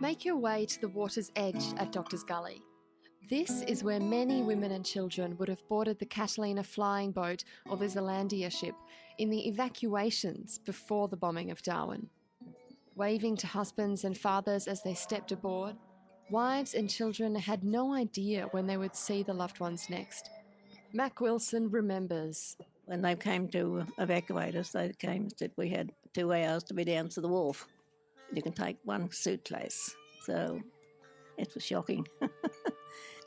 Make your way to the water's edge at Doctor's Gully. This is where many women and children would have boarded the Catalina flying boat or the Zealandia ship in the evacuations before the bombing of Darwin. Waving to husbands and fathers as they stepped aboard, wives and children had no idea when they would see the loved ones next. Mac Wilson remembers. When they came to evacuate us, they came and said we had 2 hours to be down to the wharf. You can take one suitcase. So it was shocking.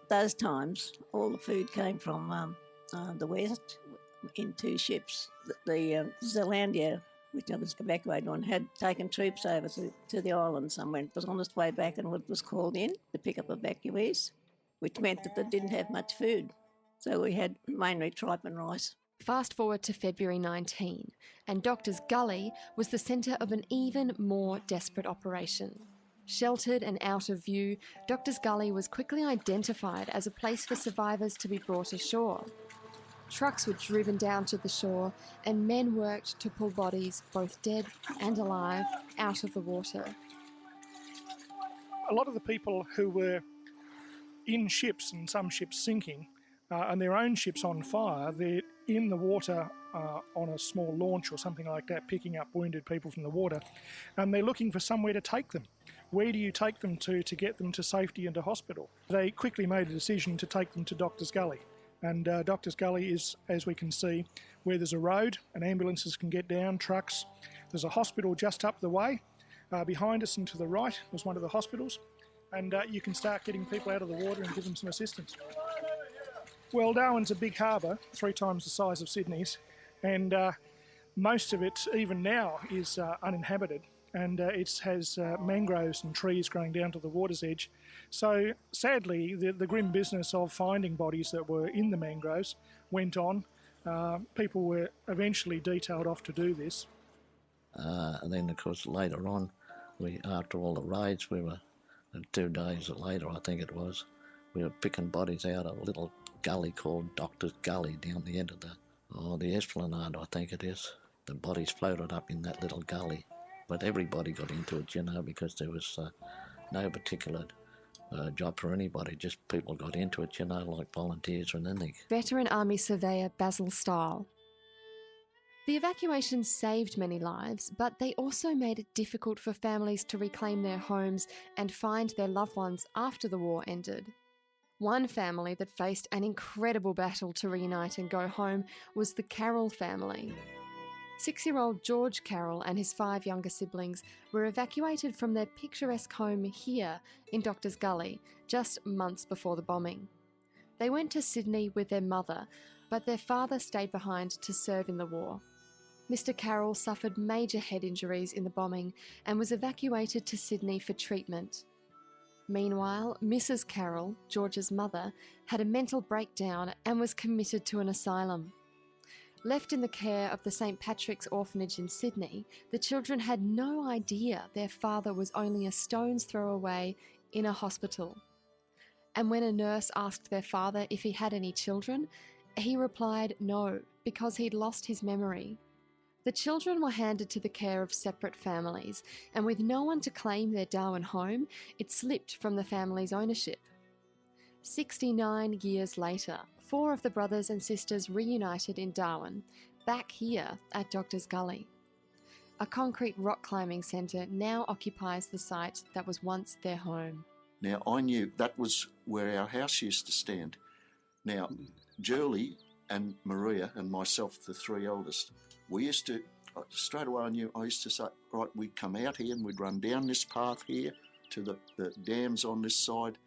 Those times, all the food came from the west in 2 ships. The Zealandia, which I was evacuated on, had taken troops over to the island somewhere. It was on its way back and was called in to pick up evacuees, which meant that they didn't have much food. So we had mainly tripe and rice. Fast forward to February 19, and Doctor's Gully was the centre of an even more desperate operation. Sheltered and out of view, Doctor's Gully was quickly identified as a place for survivors to be brought ashore. Trucks were driven down to the shore, and men worked to pull bodies, both dead and alive, out of the water. A lot of the people who were in ships, and some ships sinking, and their own ships on fire, they're in the water on a small launch or something like that, picking up wounded people from the water, and they're looking for somewhere to take them. Where do you take them to get them to safety and to hospital? They quickly made a decision to take them to Doctor's Gully. And Doctor's Gully is, as we can see, where there's a road and ambulances can get down, trucks. There's a hospital just up the way. Behind us and to the right was one of the hospitals. And you can start getting people out of the water and give them some assistance. Well, Darwin's a big harbour, 3 times the size of Sydney's, and most of it, even now, is uninhabited, and it has mangroves and trees growing down to the water's edge. So, sadly, the grim business of finding bodies that were in the mangroves went on. People were eventually detailed off to do this. And then, of course, later on, after all the raids, we were, 2 days later, I think it was, we were picking bodies out of a little gully called Doctor's Gully down the end of the Esplanade, I think it is. The bodies floated up in that little gully. But everybody got into it, because there was no particular job for anybody. Just people got into it, like volunteers or anything. Veteran Army surveyor Basil Stahl. The evacuations saved many lives, but they also made it difficult for families to reclaim their homes and find their loved ones after the war ended. One family that faced an incredible battle to reunite and go home was the Carroll family. 6-year-old George Carroll and his 5 younger siblings were evacuated from their picturesque home here in Doctor's Gully just months before the bombing. They went to Sydney with their mother, but their father stayed behind to serve in the war. Mr. Carroll suffered major head injuries in the bombing and was evacuated to Sydney for treatment. Meanwhile, Mrs. Carroll, George's mother, had a mental breakdown and was committed to an asylum. Left in the care of the St. Patrick's Orphanage in Sydney, the children had no idea their father was only a stone's throw away in a hospital. And when a nurse asked their father if he had any children, he replied no, because he'd lost his memory. The children were handed to the care of separate families, and with no one to claim their Darwin home, it slipped from the family's ownership. 69 years later, 4 of the brothers and sisters reunited in Darwin, back here at Doctor's Gully. A concrete rock climbing centre now occupies the site that was once their home. Now, I knew that was where our house used to stand. Now, Julie and Maria and myself, the 3 eldest, we used to, straight away I used to say, right, we'd come out here and we'd run down this path here to the dams on this side.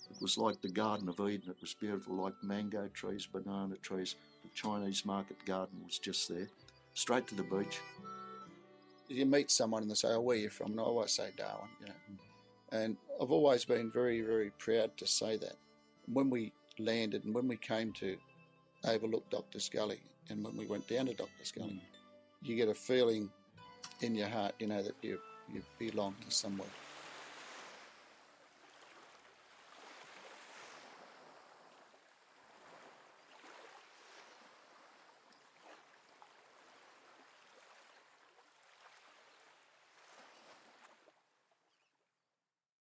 It was like the Garden of Eden. It was beautiful, like mango trees, banana trees. The Chinese market garden was just there, straight to the beach. You meet someone and they say, oh, where are you from? And I always say Darwin, And I've always been very, very proud to say that. When we landed and when we came to overlook Doctor's Gully and when we went down to Doctor's Gully, you get a feeling in your heart, that you belong to somewhere.